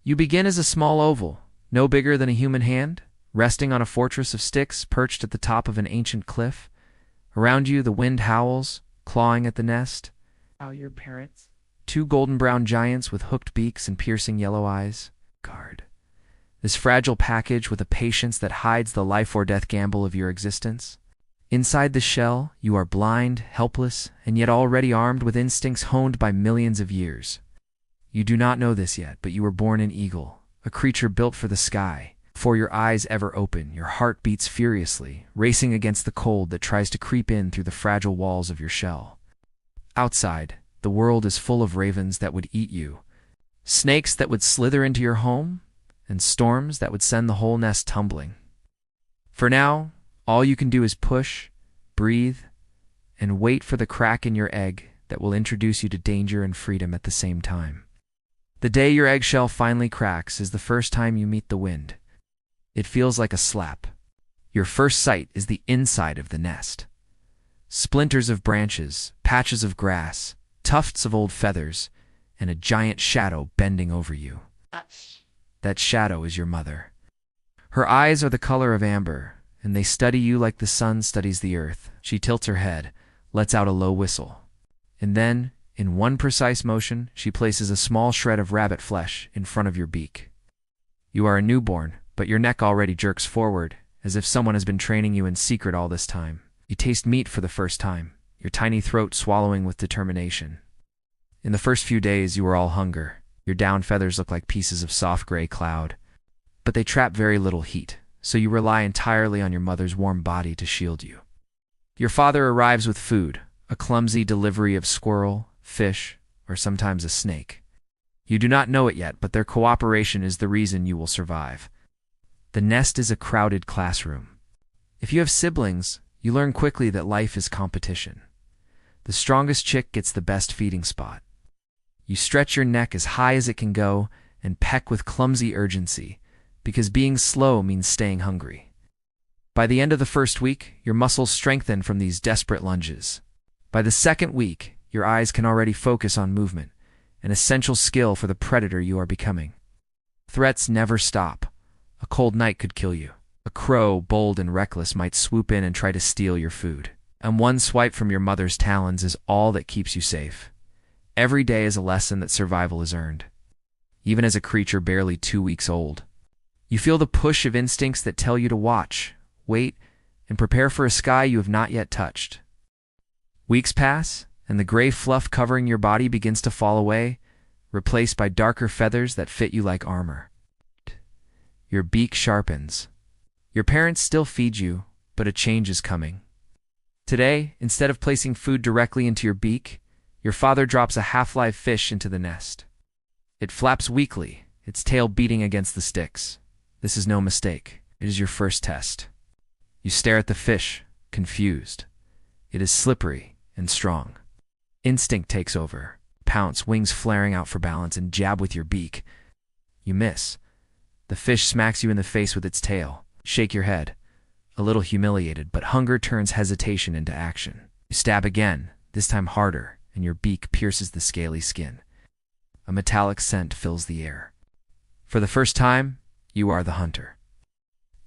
You begin as a small oval, no bigger than a human hand, resting on a fortress of sticks perched at the top of an ancient cliff. Around you, the wind howls, clawing at the nest. How your parents? Two golden-brown giants with hooked beaks and piercing yellow eyes guard this fragile package with a patience that hides the life-or-death gamble of your existence. Inside the shell, you are blind, helpless, and yet already armed with instincts honed by millions of years. You do not know this yet, but you were born an eagle, a creature built for the sky. Before your eyes ever open, your heart beats furiously, racing against the cold that tries to creep in through the fragile walls of your shell. Outside, the world is full of ravens that would eat you, snakes that would slither into your home, and storms that would send the whole nest tumbling. For now, all you can do is push, breathe, and wait for the crack in your egg that will introduce you to danger and freedom at the same time. The day your eggshell finally cracks is the first time you meet the wind. It feels like a slap. Your first sight is the inside of the nest. Splinters of branches, patches of grass, tufts of old feathers, and a giant shadow bending over you. That shadow is your mother. Her eyes are the color of amber, and they study you like the sun studies the earth. She tilts her head, lets out a low whistle, and then, in one precise motion, she places a small shred of rabbit flesh in front of your beak. You are a newborn, but your neck already jerks forward, as if someone has been training you in secret all this time. You taste meat for the first time, your tiny throat swallowing with determination. In the first few days, you are all hunger. Your down feathers look like pieces of soft gray cloud, but they trap very little heat, so you rely entirely on your mother's warm body to shield you. Your father arrives with food, a clumsy delivery of squirrel, fish, or sometimes a snake. You do not know it yet, but their cooperation is the reason you will survive. The nest is a crowded classroom. If you have siblings, you learn quickly that life is competition. The strongest chick gets the best feeding spot. You stretch your neck as high as it can go and peck with clumsy urgency, because being slow means staying hungry. By the end of the first week, your muscles strengthen from these desperate lunges. By the second week, your eyes can already focus on movement, an essential skill for the predator you are becoming. Threats never stop. A cold night could kill you. A crow, bold and reckless, might swoop in and try to steal your food. And one swipe from your mother's talons is all that keeps you safe. Every day is a lesson that survival is earned. Even as a creature barely 2 weeks old, you feel the push of instincts that tell you to watch, wait, and prepare for a sky you have not yet touched. Weeks pass, and the gray fluff covering your body begins to fall away, replaced by darker feathers that fit you like armor. Your beak sharpens. Your parents still feed you, but a change is coming. Today, instead of placing food directly into your beak, your father drops a half-live fish into the nest. It flaps weakly, its tail beating against the sticks. This is no mistake. It is your first test. You stare at the fish, confused. It is slippery and strong. Instinct takes over. Pounce, wings flaring out for balance, and jab with your beak. You miss. The fish smacks you in the face with its tail. Shake your head, a little humiliated, but hunger turns hesitation into action. You stab again, this time harder, and your beak pierces the scaly skin. A metallic scent fills the air. For the first time, you are the hunter.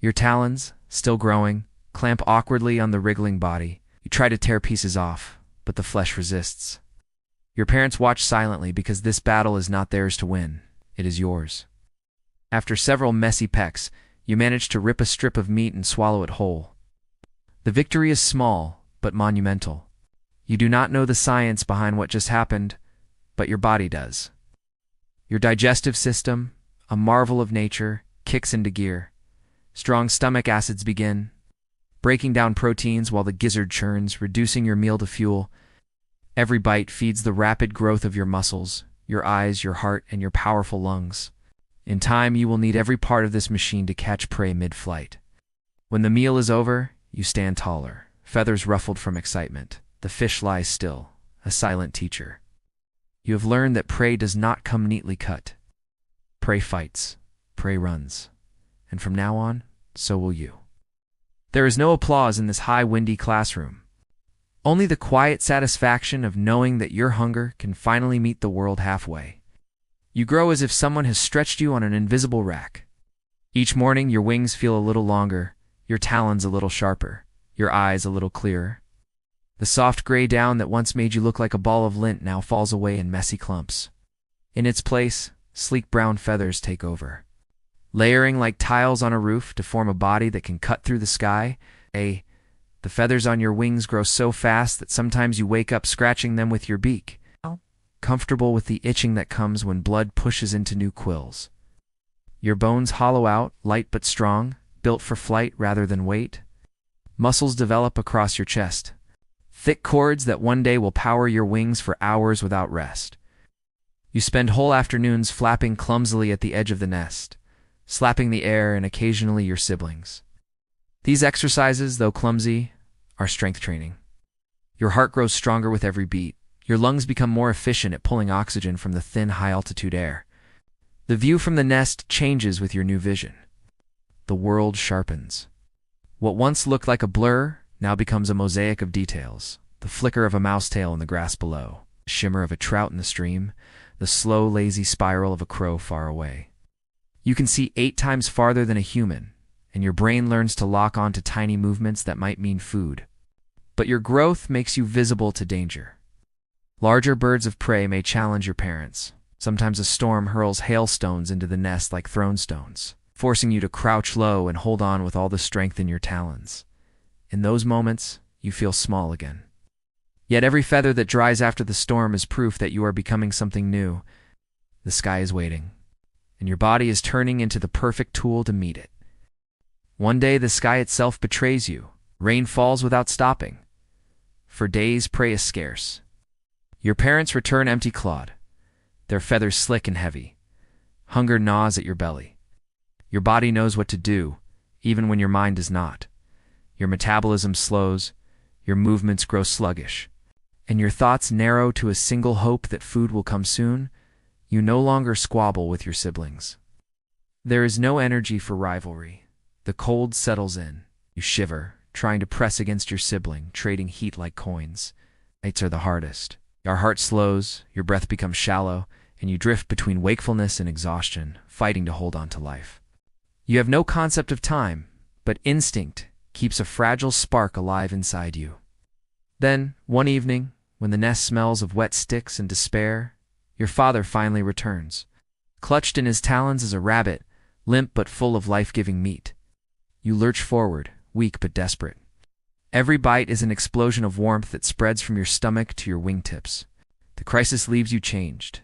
Your talons, still growing, clamp awkwardly on the wriggling body. You try to tear pieces off, but the flesh resists. Your parents watch silently because this battle is not theirs to win. It is yours. After several messy pecks, you manage to rip a strip of meat and swallow it whole. The victory is small, but monumental. You do not know the science behind what just happened, but your body does. Your digestive system, a marvel of nature, kicks into gear. Strong stomach acids begin, breaking down proteins while the gizzard churns, reducing your meal to fuel. Every bite feeds the rapid growth of your muscles, your eyes, your heart, and your powerful lungs. In time, you will need every part of this machine to catch prey mid-flight. When the meal is over, you stand taller, feathers ruffled from excitement. The fish lies still, a silent teacher. You have learned that prey does not come neatly cut. Prey fights, prey runs, and from now on, so will you. There is no applause in this high, windy classroom. Only the quiet satisfaction of knowing that your hunger can finally meet the world halfway. You grow as if someone has stretched you on an invisible rack. Each morning, your wings feel a little longer, your talons a little sharper, your eyes a little clearer. The soft gray down that once made you look like a ball of lint now falls away in messy clumps. In its place, sleek brown feathers take over, layering like tiles on a roof to form a body that can cut through the sky. The feathers on your wings grow so fast that sometimes you wake up scratching them with your beak, comfortable with the itching that comes when blood pushes into new quills. Your bones hollow out, light but strong, built for flight rather than weight. Muscles develop across your chest, thick cords that one day will power your wings for hours without rest. You spend whole afternoons flapping clumsily at the edge of the nest, slapping the air and occasionally your siblings. These exercises, though clumsy, are strength training. Your heart grows stronger with every beat. Your lungs become more efficient at pulling oxygen from the thin, high-altitude air. The view from the nest changes with your new vision. The world sharpens. What once looked like a blur now becomes a mosaic of details. The flicker of a mouse tail in the grass below, the shimmer of a trout in the stream, the slow, lazy spiral of a crow far away. You can see 8 times farther than a human, and your brain learns to lock on to tiny movements that might mean food. But your growth makes you visible to danger. Larger birds of prey may challenge your parents. Sometimes a storm hurls hailstones into the nest like thrown stones, forcing you to crouch low and hold on with all the strength in your talons. In those moments, you feel small again. Yet every feather that dries after the storm is proof that you are becoming something new. The sky is waiting, and your body is turning into the perfect tool to meet it. One day the sky itself betrays you. Rain falls without stopping. For days, prey is scarce. Your parents return empty-clawed, their feathers slick and heavy. Hunger gnaws at your belly. Your body knows what to do, even when your mind does not. Your metabolism slows, your movements grow sluggish, and your thoughts narrow to a single hope that food will come soon. You no longer squabble with your siblings. There is no energy for rivalry. The cold settles in. You shiver, trying to press against your sibling, trading heat like coins. Nights are the hardest. Your heart slows, your breath becomes shallow, and you drift between wakefulness and exhaustion, fighting to hold on to life. You have no concept of time, but instinct keeps a fragile spark alive inside you. Then, one evening, when the nest smells of wet sticks and despair, your father finally returns. Clutched in his talons is a rabbit, limp but full of life-giving meat. You lurch forward, weak but desperate. Every bite is an explosion of warmth that spreads from your stomach to your wingtips. The crisis leaves you changed.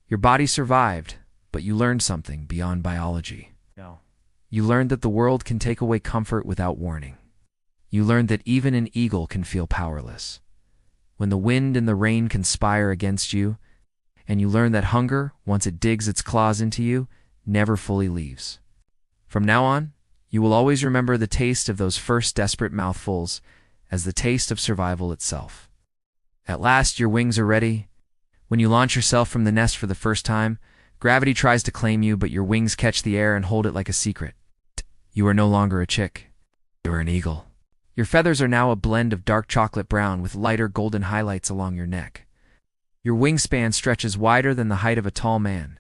Your body survived, but you learned something beyond biology. You learned that the world can take away comfort without warning. You learned that even an eagle can feel powerless when the wind and the rain conspire against you, and you learn that hunger, once it digs its claws into you, never fully leaves. From now on, you will always remember the taste of those first desperate mouthfuls as the taste of survival itself. At last, your wings are ready. When you launch yourself from the nest for the first time, gravity tries to claim you, but your wings catch the air and hold it like a secret. You are no longer a chick. You are an eagle. Your feathers are now a blend of dark chocolate brown with lighter golden highlights along your neck. Your wingspan stretches wider than the height of a tall man.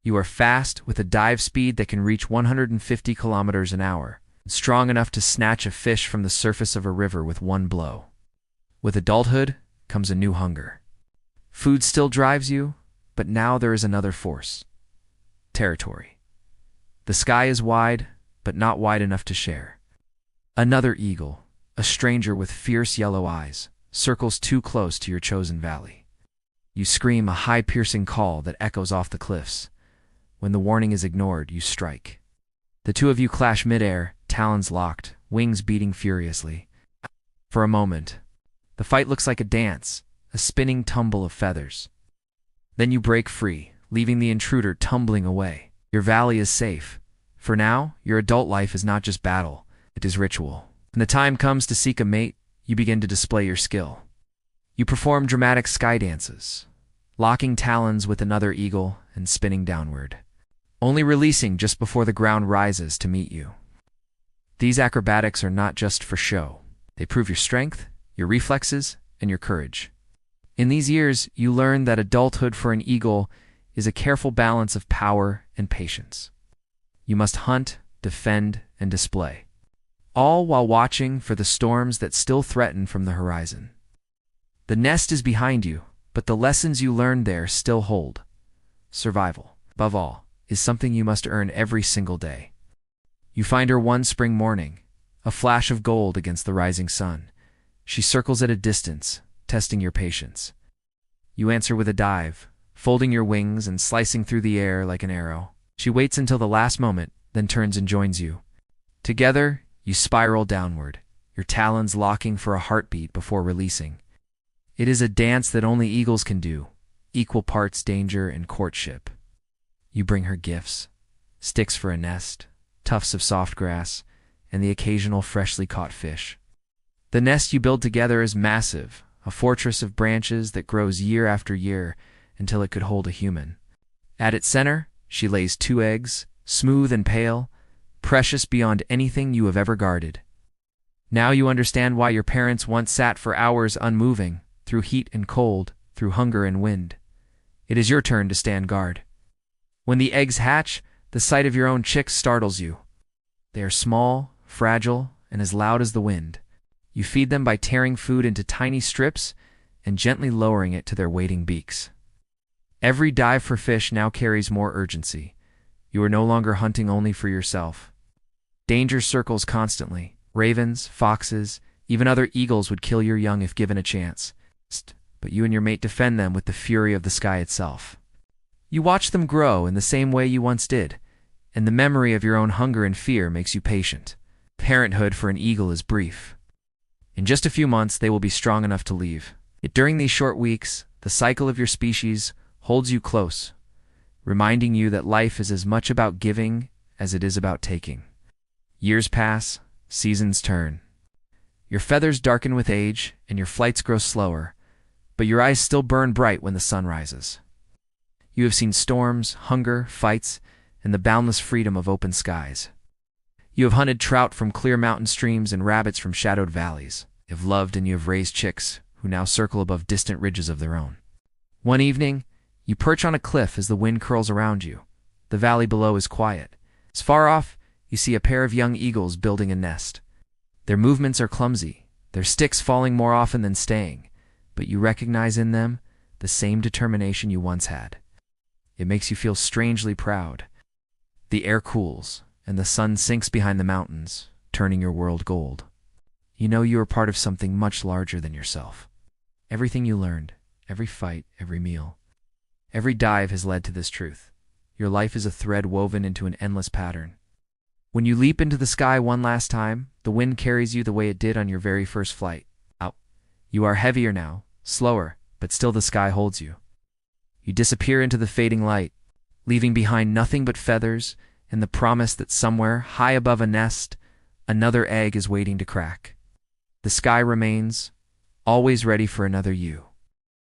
You are fast, with a dive speed that can reach 150 kilometers an hour, strong enough to snatch a fish from the surface of a river with one blow. With adulthood comes a new hunger. Food still drives you, but now there is another force. Territory. The sky is wide, but not wide enough to share. Another eagle, a stranger with fierce yellow eyes, circles too close to your chosen valley. You scream a high piercing call that echoes off the cliffs. When the warning is ignored, you strike. The two of you clash midair, talons locked, wings beating furiously. For a moment, the fight looks like a dance, a spinning tumble of feathers. Then you break free, leaving the intruder tumbling away. Your valley is safe. For now, your adult life is not just battle, it is ritual. When the time comes to seek a mate, you begin to display your skill. You perform dramatic sky dances, locking talons with another eagle and spinning downward, only releasing just before the ground rises to meet you. These acrobatics are not just for show. They prove your strength, your reflexes, and your courage. In these years, you learn that adulthood for an eagle is a careful balance of power and patience. You must hunt, defend, and display, all while watching for the storms that still threaten from the horizon. The nest is behind you, but the lessons you learned there still hold. Survival, above all, is something you must earn every single day. You find her one spring morning, a flash of gold against the rising sun. She circles at a distance, testing your patience. You answer with a dive, folding your wings and slicing through the air like an arrow. She waits until the last moment, then turns and joins you. Together, you spiral downward, your talons locking for a heartbeat before releasing. It is a dance that only eagles can do, equal parts danger and courtship. You bring her gifts, sticks for a nest, tufts of soft grass, and the occasional freshly caught fish. The nest you build together is massive, a fortress of branches that grows year after year until it could hold a human. At its center, she lays 2 eggs, smooth and pale, precious beyond anything you have ever guarded. Now you understand why your parents once sat for hours unmoving, through heat and cold, through hunger and wind. It is your turn to stand guard. When the eggs hatch, the sight of your own chicks startles you. They are small, fragile, and as loud as the wind. You feed them by tearing food into tiny strips and gently lowering it to their waiting beaks. Every dive for fish now carries more urgency. You are no longer hunting only for yourself. Danger circles constantly. Ravens, foxes, even other eagles would kill your young if given a chance. But you and your mate defend them with the fury of the sky itself. You watch them grow in the same way you once did, and the memory of your own hunger and fear makes you patient. Parenthood for an eagle is brief. In just a few months, they will be strong enough to leave. Yet during these short weeks, the cycle of your species holds you close, reminding you that life is as much about giving as it is about taking. Years pass, seasons turn. Your feathers darken with age, and your flights grow slower, but your eyes still burn bright when the sun rises. You have seen storms, hunger, fights, and the boundless freedom of open skies. You have hunted trout from clear mountain streams and rabbits from shadowed valleys. You have loved and you have raised chicks, who now circle above distant ridges of their own. One evening, you perch on a cliff as the wind curls around you. The valley below is quiet. As far off, you see a pair of young eagles building a nest. Their movements are clumsy, their sticks falling more often than staying, but you recognize in them the same determination you once had. It makes you feel strangely proud. The air cools, and the sun sinks behind the mountains, turning your world gold. You know you are part of something much larger than yourself. Everything you learned, every fight, every meal, every dive has led to this truth. Your life is a thread woven into an endless pattern. When you leap into the sky one last time, the wind carries you the way it did on your very first flight. Out. You are heavier now, slower, but still the sky holds you. You disappear into the fading light, leaving behind nothing but feathers and the promise that somewhere, high above a nest, another egg is waiting to crack. The sky remains, always ready for another you.